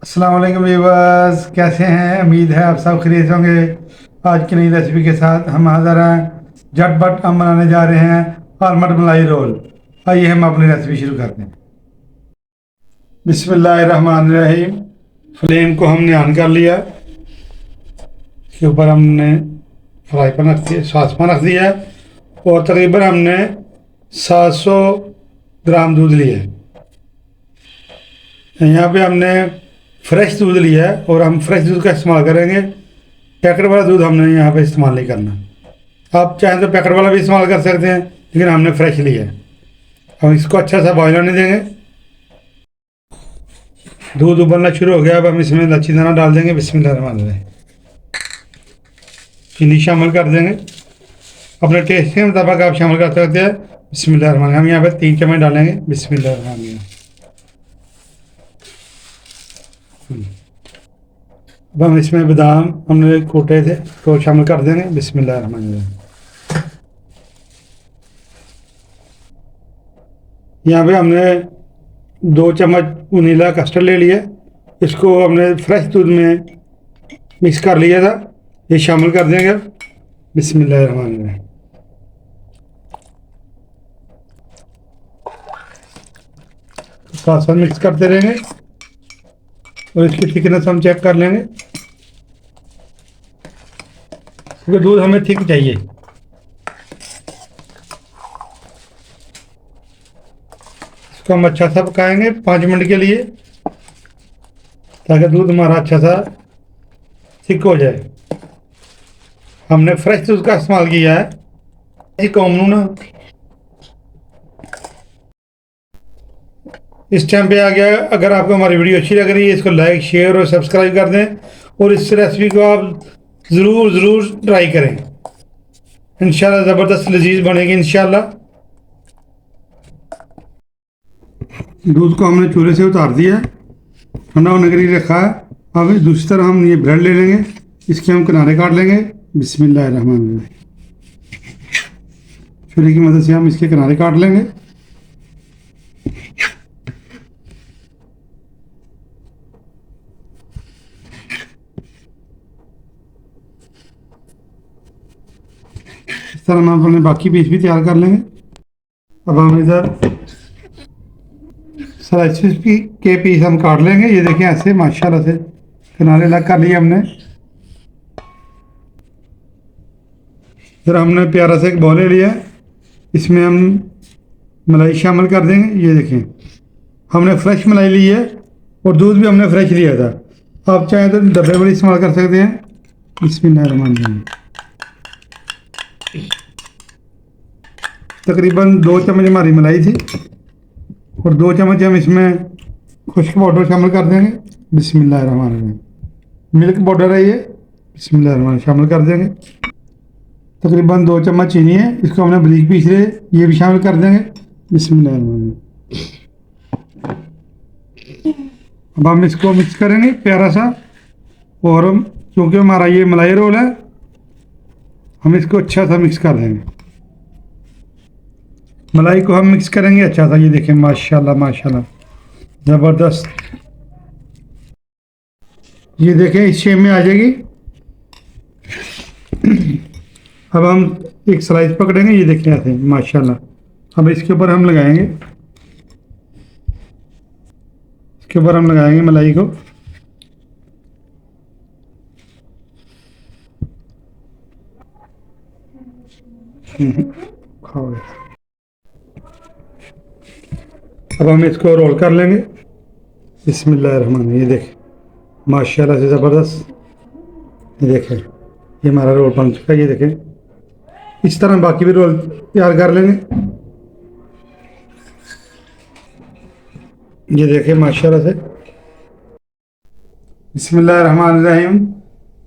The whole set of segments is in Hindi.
अस्सलाम वालेकुम व्यूअर्स, कैसे हैं? उम्मीद है आप सब खैरियत होंगे। आज की नई रेसिपी के साथ हम हाज़िर हैं। झटपट हम बनाने जा रहे हैं आलमंड मलाई रोल। आइए हम अपनी रेसिपी शुरू करते हैं। बिस्मिल्लाहिर्रहमानिर्रहीम। फ्लेम को हमने ऑन कर लिया। इसके ऊपर हमने फ्राई पैन रख दिया, सॉस पैन रख दिया है और तकरीबन हमने 700 ग्राम दूध लिया है। यहाँ पे हमने फ्रेश दूध लिया है और हम फ्रेश दूध का इस्तेमाल करेंगे। पैकेट वाला दूध हमने यहाँ पे इस्तेमाल नहीं करना। आप चाहें तो पैकेट वाला भी इस्तेमाल कर सकते हैं, लेकिन हमने फ्रेश लिया है। हम इसको अच्छा सा बॉयल होने देंगे। दूध उबलना शुरू हो गया। अब हम इसमें लच्छी दाना डाल देंगे। बिस्मिल्लाहिर्रहमानिर्रहीम। चीनी शामिल कर देंगे। अपने टेस्ट के मुताबिक आप शामिल कर सकते हैं। बिस्मिल्लाहिर्रहमानिर्रहीम। हम यहाँ पे 3 चम्मच डालेंगे। बिस्मिल्लाहिर्रहमानिर्रहीम। अब हम इसमें बादाम हमने कूटे थे तो शामिल कर देंगे। बिस्मिल्लाहिर्रहमानिर्रहीम। यहाँ पे हमने 2 चम्मच वनीला कस्टर्ड ले लिया। इसको हमने फ्रेश दूध में मिक्स कर लिया था, ये शामिल कर देंगे। बिस्मिल्लाहिर्रहमानिर्रहीम। साथ साथ मिक्स करते रहेंगे और इसकी थिकनेस हम चेक कर लेंगे, क्योंकि दूध हमें थिक चाहिए। इसको हम अच्छा सा पकाएंगे 5 मिनट के लिए, ताकि दूध हमारा अच्छा सा थिक हो जाए। हमने फ्रेश दूध का इस्तेमाल किया है। ये कॉमन ना इस टाइम पे आ गया। अगर आपको हमारी वीडियो अच्छी लग रही है, इसको लाइक, शेयर और सब्सक्राइब कर दें और इस रेसिपी को आप ज़रूर ट्राई करें। इंशाल्लाह ज़बरदस्त लजीज बनेगी इंशाल्लाह। दूध को हमने चूल्हे से उतार दिया, ठंडा होने के लिए रखा है। अब दूसरी तरफ हम ये ब्रेड ले लेंगे, इसके हम किनारे काट लेंगे। बिस्मिल्लाहिर्रहमानिर्रहीम। छुरी की मदद से हम इसके किनारे काट लेंगे। इस तरह हम अपने बाकी पीस भी तैयार कर लेंगे। अब हम इधर स्लाइसिस के पीस हम काट लेंगे। ये देखें, ऐसे माशाल्लाह से किनारे अलग कर लिए हमने। फिर हमने प्यारा सा एक बॉल ले लिया, इसमें हम मलाई शामिल कर देंगे। ये देखें, हमने फ्रेश मलाई ली है और दूध भी हमने फ्रेश लिया था। आप चाहें तो डब्बे वाली इस्तेमाल कर सकते हैं। बिस्मिल्लाहिर्रहमानिर्रहीम। तकरीबन 2 चम्मच हमारी मलाई थी और 2 चम्मच हम इसमें खुश्क पाउडर शामिल कर देंगे। बिस्मिल्लाहिर्रहमानिर्रहीम। मिल्क पाउडर है ये। बिस्मिल्लाहिर्रहमानिर्रहीम शामिल कर देंगे। तकरीबन 2 चम्मच चीनी है, इसको हमने बारीक पीस लिया, ये भी शामिल कर देंगे। बिस्मिल्लाहिर्रहमानिर्रहीम। अब हम इसको मिक्स करेंगे प्यारा सा। और क्योंकि हमारा ये मलाई रोल है, हम इसको अच्छा सा मिक्स कर देंगे। मलाई को हम मिक्स करेंगे अच्छा सा। ये देखें, माशाल्लाह माशाल्लाह ज़बरदस्त। ये देखें, इस शेप में आ जाएगी। अब हम एक स्लाइस पकड़ेंगे। ये देखें ऐसे माशाल्लाह। अब इसके ऊपर हम लगाएंगे, इसके ऊपर हम लगाएंगे मलाई को। खाओ। अब हम इसको रोल कर लेंगे। बिस्मिल्लाहिर्रहमानिर्रहीम। ये देखें, माशाल्लाह से ज़बरदस्त। ये देखें, ये हमारा रोल बन चुका है। ये देखें, इस तरह बाकी भी रोल तैयार कर लेंगे। ये देखें माशाल्लाह से। बिस्मिल्लाहिर्रहमानिर्रहीम।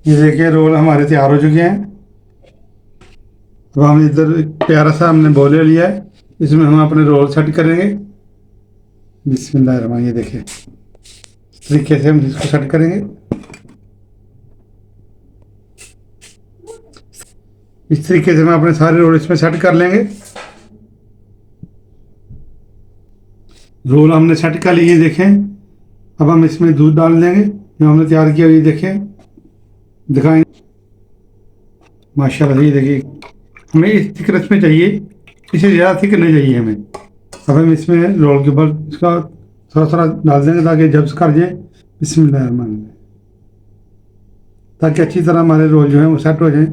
ये देखिए, रोल हमारे तैयार हो चुके हैं। अब हम इधर एक प्यारा सा हमने बोल ले लिया है, इसमें हम अपने रोल सेट करेंगे। बिस्मिल्लाहिर्रहमानिर्रहीम। ये देखिए, इस तरीके से हम इसको सेट करेंगे। इस तरीके से हम अपने सारे रोल इसमें सेट कर लेंगे। रोल हमने सेट कर लिए। देखें, अब हम इसमें दूध डाल देंगे जो हमने तैयार किया, ये देखें, दिखाएंगे माशाल्लाह। ये देखिए, हमें इस थिकनेस में चाहिए, इसे ज़्यादा थिक नहीं चाहिए हमें। अब हम इसमें रोल के ऊपर इसका थोड़ा थोड़ा डाल देंगे ताकि जब्स कर जाए। बिस्मिल्लाहिर्रहमानिर्रहीम, ताकि अच्छी तरह हमारे रोल जो हैं वो सेट हो जाएं।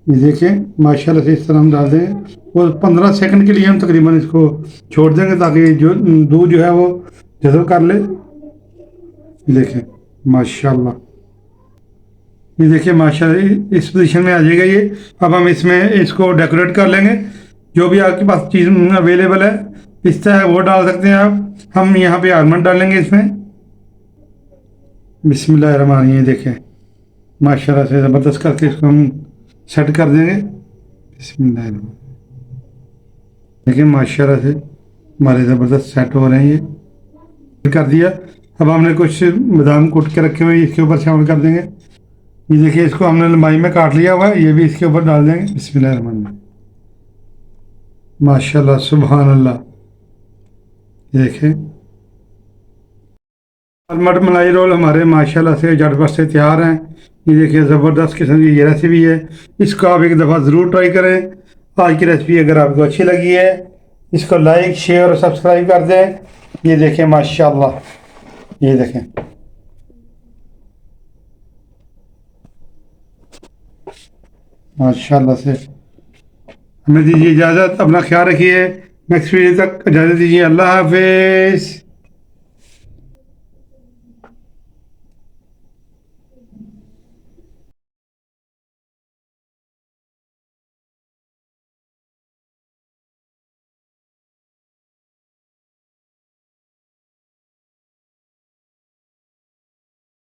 ये देखें माशाल्लाह से इस तरह हम डाल देंगे और 15 सेकंड के लिए हम तकरीबन इसको छोड़ देंगे ताकि जो दूध जो है वो जज़ब कर ले। देखें माशाल्लाह, ये देखिए माशाल्लाह इस पोजीशन में आ जाएगा ये। अब हम इसमें इसको डेकोरेट कर लेंगे, जो भी आपके पास चीज़ अवेलेबल है इस तरह वो डाल सकते हैं आप। हम यहाँ पे आलमंड डालेंगे इसमें। बिस्मिल्लाहिर्रहमानिर्रहीम, ये देखें माशाल्लाह से ज़बरदस्त करके इसको हम सेट कर देंगे। बिस्मिल्लाहिर्रहमानिर्रहीम, देखिए माशाल्लाह से हमारे ज़बरदस्त सेट हो रहे हैं। ये कर दिया। अब हमने कुछ बादाम कूट के रखे हुए इसके ऊपर शामिल कर देंगे। ये देखिए, इसको हमने लंबाई में काट लिया हुआ है, ये भी इसके ऊपर डाल देंगे। बिस्मिल्लाहिर्रहमानिर्रहीम, माशाल्लाह सुभान अल्लाह। ये देखें आलमंड मलाई रोल हमारे माशाल्लाह से झटपट से तैयार हैं। ये देखिए ज़बरदस्त किस्म की ये रेसिपी है, इसको आप एक दफ़ा ज़रूर ट्राई करें। आज की रेसिपी अगर आपको अच्छी लगी है इसको लाइक शेयर और सब्सक्राइब कर दें। ये देखें माशाल्लाह, ये देखें माशाल्लाह से। हमें दीजिए इजाज़त, अपना ख्याल रखिए, नेक्स्ट वीडियो तक इजाज़त दीजिए। अल्लाह हाफिज़।